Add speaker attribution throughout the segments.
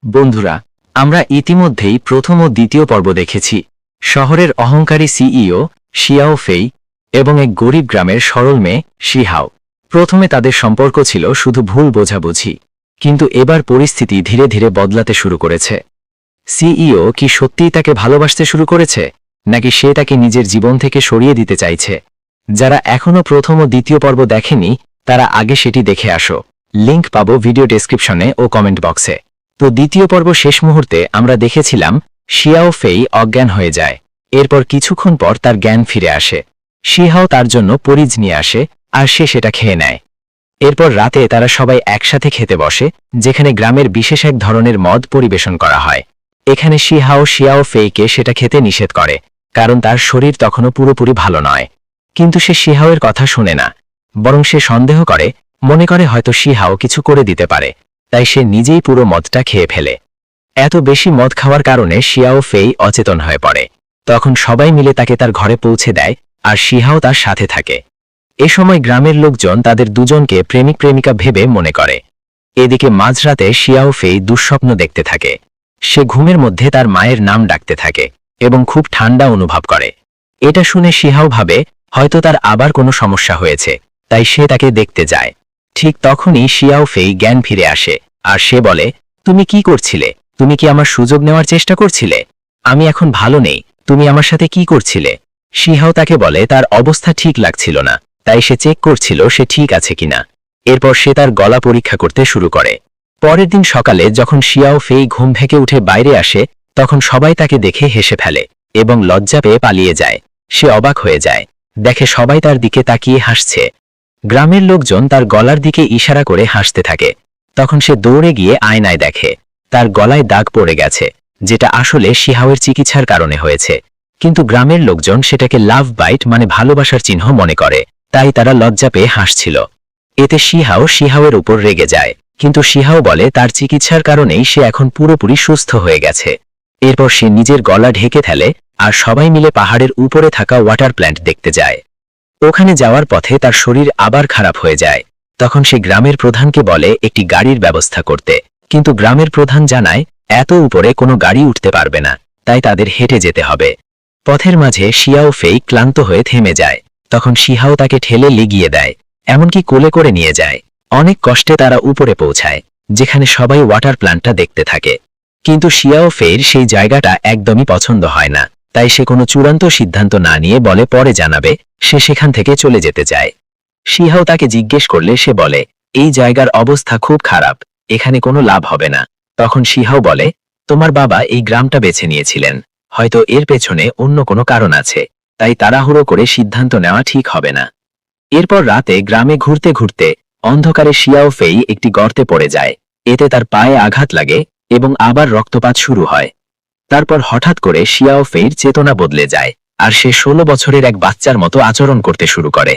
Speaker 1: বন্ধুরা, আমরা ইতিমধ্যেই প্রথম ও দ্বিতীয় পর্ব দেখেছি। শহরের অহংকারী সিইও শিয়াও ফেই এবং এক গরিব গ্রামের সরল মেয়ে শিহাও। প্রথমে তাদের সম্পর্ক ছিল শুধু ভুল বোঝাবুঝি, কিন্তু এবার পরিস্থিতি ধীরে ধীরে বদলাতে শুরু করেছে। সিইও কি সত্যিই তাকে ভালোবাসতে শুরু করেছে, নাকি সে তাকে নিজের জীবন থেকে সরিয়ে দিতে চাইছে? যারা এখনও প্রথম ও দ্বিতীয় পর্ব দেখেনি তারা আগে সেটি দেখে আসো। লিংক পাবো ভিডিও ডেসক্রিপশনে ও কমেন্ট বক্সে। তো দ্বিতীয় পর্ব শেষ মুহূর্তে আমরা দেখেছিলাম শিয়াও ফেই অজ্ঞান হয়ে যায়। এরপর কিছুক্ষণ পর তার জ্ঞান ফিরে আসে। শিহাও তার জন্য পরিজ নিয়ে আসে আর সে সেটা খেয়ে নেয়। এরপর রাতে তারা সবাই একসাথে খেতে বসে, যেখানে গ্রামের বিশেষ এক ধরনের মদ পরিবেশন করা হয়। এখানে শিয়াও ফেইকে সেটা খেতে নিষেধ করে, কারণ তার শরীর তখনও পুরোপুরি ভালো নয়। কিন্তু সে শিহাওয়ের কথা শোনে না, বরং সে সন্দেহ করে, মনে করে হয়তো শিহাও কিছু করে দিতে পারে। তাই সে নিজেই পুরো মদটা খেয়ে ফেলে। এত বেশি মদ খাওয়ার কারণে শিয়াও ফেই অচেতন হয়ে পড়ে। তখন সবাই মিলে তাকে তার ঘরে পৌঁছে দেয়, আর শিহাও তার সাথে থাকে। এ সময় গ্রামের লোকজন তাদের দুজনকে প্রেমিক প্রেমিকা ভেবে মনে করে। এদিকে মাঝরাতে শিয়াও ফেই দুঃস্বপ্ন দেখতে থাকে। সে ঘুমের মধ্যে তার মায়ের নাম ডাকতে থাকে এবং খুব ঠান্ডা অনুভব করে। এটা শুনে শিহাও ভাবে হয়তো তার আবার কোনো সমস্যা হয়েছে, তাই সে তাকে দেখতে যায়। ঠিক তখনই শিয়াও ফেই জ্ঞান ফিরে আসে, আর সে বলে, তুমি কি করছিলে? তুমি কি আমার সুযোগ নেওয়ার চেষ্টা করছিলে? আমি এখন ভালো নেই, তুমি আমার সাথে কি করছিলে? শিহাও তাকে বলে তার অবস্থা ঠিক লাগছিল না, তাই সে চেক করছিল সে ঠিক আছে কিনা। এরপর সে তার গলা পরীক্ষা করতে শুরু করে। পরের দিন সকালে যখন শিয়াও ফেই ঘুম থেকে উঠে বাইরে আসে, তখন সবাই তাকে দেখে হেসে ফেলে এবং লজ্জা পেয়ে পালিয়ে যায়। সে অবাক হয়ে যায়, দেখে সবাই তার দিকে তাকিয়ে হাসছে। গ্রামের লোকজন তার গলার দিকে ইশারা করে হাসতে থাকে। তখন সে দৌড়ে গিয়ে আয়নায় দেখে তার গলায় দাগ পড়ে গেছে, যেটা আসলে শিহাওয়ের চিকিৎসার কারণে হয়েছে। কিন্তু গ্রামের লোকজন সেটাকে লাভ বাইট মানে ভালোবাসার চিহ্ন মনে করে, তাই তারা লজ্জা পেয়ে হাসছিল। এতে শিহাওয়ের উপর রেগে যায়, কিন্তু শিহাও বলে তার চিকিৎসার কারণেই সে এখন পুরোপুরি সুস্থ হয়ে গেছে। এরপর সে নিজের গলা ঢেকে ফেলে আর সবাই মিলে পাহাড়ের উপরে থাকা ওয়াটার প্ল্যান্ট দেখতে যায়। ওখানে যাওয়ার পথে তার শরীর আবার খারাপ হয়ে যায়। তখন সে গ্রামের প্রধানকে বলে একটি গাড়ির ব্যবস্থা করতে, কিন্তু গ্রামের প্রধান জানায় এত উপরে কোনো গাড়ি উঠতে পারবে না, তাই তাদের হেঁটে যেতে হবে। পথের মাঝে শিয়াও ফেই ক্লান্ত হয়ে থেমে যায়। তখন শিহাও তাকে ঠেলে লিগিয়ে দেয়, এমনকি কোলে করে নিয়ে যায়। অনেক কষ্টে তারা উপরে পৌঁছায়, যেখানে সবাই ওয়াটার প্ল্যান্টটা দেখতে থাকে। কিন্তু শিয়াও ফেইর সেই জায়গাটা একদমই পছন্দ হয় না, তাই সে কোনো চূড়ান্ত সিদ্ধান্ত না নিয়ে বলে পরে জানাবে। সে সেখান থেকে চলে যেতে চায়। শিহাও তাকে জিজ্ঞেস করলে সে বলে, এই জায়গার অবস্থা খুব খারাপ, এখানে কোনো লাভ হবে না। তখন শিহাও বলে, তোমার বাবা এই গ্রামটা বেছে নিয়েছিলেন, হয়তো এর পেছনে অন্য কোনো কারণ আছে, তাই তাড়াহুড়ো করে সিদ্ধান্ত নেওয়া ঠিক হবে না। এরপর রাতে গ্রামে ঘুরতে ঘুরতে অন্ধকারে শিয়াও ফেই একটি গর্তে পড়ে যায়। এতে তার পায়ে আঘাত লাগে এবং আবার রক্তপাত শুরু হয়। তারপর হঠাৎ করে শিয়াও ফেইর চেতনা বদলে যায়, আর সে 16 বছরের এক বাচ্চার মতো আচরণ করতে শুরু করে।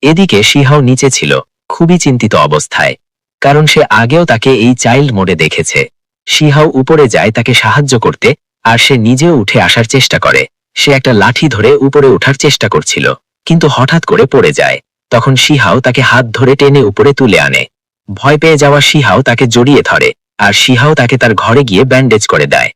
Speaker 1: এদিকে শিহাও নিচে ছিল, খুবই চিন্তিত অবস্থায়, কারণ সে আগেও তাকে এই চাইল্ড মোডে দেখেছে। শিহাও উপরে যায় তাকে সাহায্য করতে, আর সে নিজেও উঠে আসার চেষ্টা করে। সে একটা লাঠি ধরে উপরে ওঠার চেষ্টা করছিল, কিন্তু হঠাৎ করে পড়ে যায়। তখন শিহাও তাকে হাত ধরে টেনে উপরে তুলে আনে। ভয় পেয়ে যাওয়া শিহাও তাকে জড়িয়ে ধরে, আর শিহাও তাকে তার ঘরে গিয়ে ব্যান্ডেজ করে দেয়।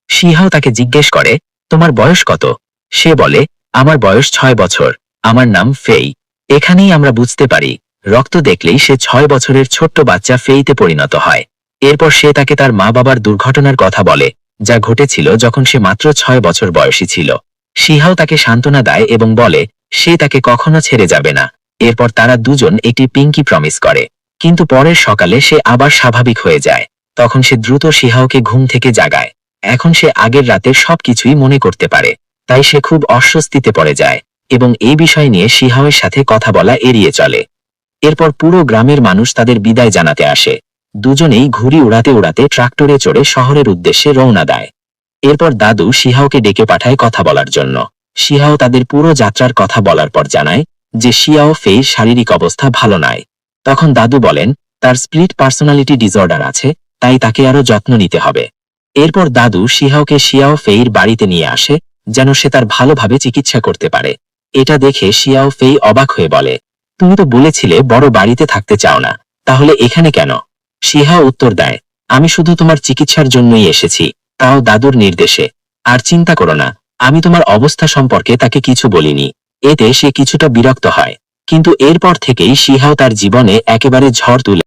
Speaker 1: শিহাও তাকে জিজ্ঞেস করে, তোমার বয়স কত? সে বলে, আমার বয়স 6 বছর, আমার নাম ফেই। এখানেই আমরা বুঝতে পারি, রক্ত দেখলেই সে 6 বছরের ছোট্ট বাচ্চা ফেইতে পরিণত হয়। এরপর সে তাকে তার মা বাবার দুর্ঘটনার কথা বলে, যা ঘটেছিল যখন সে মাত্র 6 বছর বয়সী ছিল। শিহাও তাকে সান্ত্বনা দেয় এবং বলে সে তাকে কখনো ছেড়ে যাবে না। এরপর তারা দুজন একটি পিঙ্কি প্রমিস করে, কিন্তু পরের সকালে সে আবার স্বাভাবিক হয়ে যায়। তখন সে দ্রুত শিহাওকে ঘুম থেকে জাগায়। এখন সে আগের রাতের সবকিছুই মনে করতে পারে, তাই সে খুব অস্বস্তিতে পড়ে যায় এবং এই বিষয় নিয়ে শিহাওয়ের সাথে কথা বলা এড়িয়ে চলে। এরপর পুরো গ্রামের মানুষ তাদের বিদায় জানাতে আসে। দুজনেই ঘুড়ি উড়াতে উড়াতে ট্রাক্টরে চড়ে শহরের উদ্দেশ্যে রওনা দেয়। এরপর দাদু শিহাওকে ডেকে পাঠায় কথা বলার জন্য। শিহাও তাদের পুরো যাত্রার কথা বলার পর জানায় যে শিয়াও ফেইর শারীরিক অবস্থা ভালো নয়। তখন দাদু বলেন তার স্প্লিট পার্সোনালিটি ডিসঅর্ডার আছে, তাই তাকে আরো যত্ন নিতে হবে। এরপর দাদু শিহাওকে শিয়াও ফেইর বাড়িতে নিয়ে আসে, যেন সে তার ভালোভাবে চিকিৎসা করতে পারে। এটা দেখে শিয়াও ফেই অবাক হয়ে বলে, তুমি তো বলেছিলে বড় বাড়িতে থাকতে চাও না, তাহলে এখানে কেন? শিহাও উত্তর দেয়,
Speaker 2: আমি শুধু তোমার চিকিৎসার জন্যই এসেছি, তাও দাদুর নির্দেশে। আর চিন্তা করো না, আমি তোমার অবস্থা সম্পর্কে তাকে কিছু বলিনি। এতে সে কিছুটা বিরক্ত হয়, কিন্তু এরপর থেকেই শিহাও তার জীবনে একেবারে ঝড় তুলে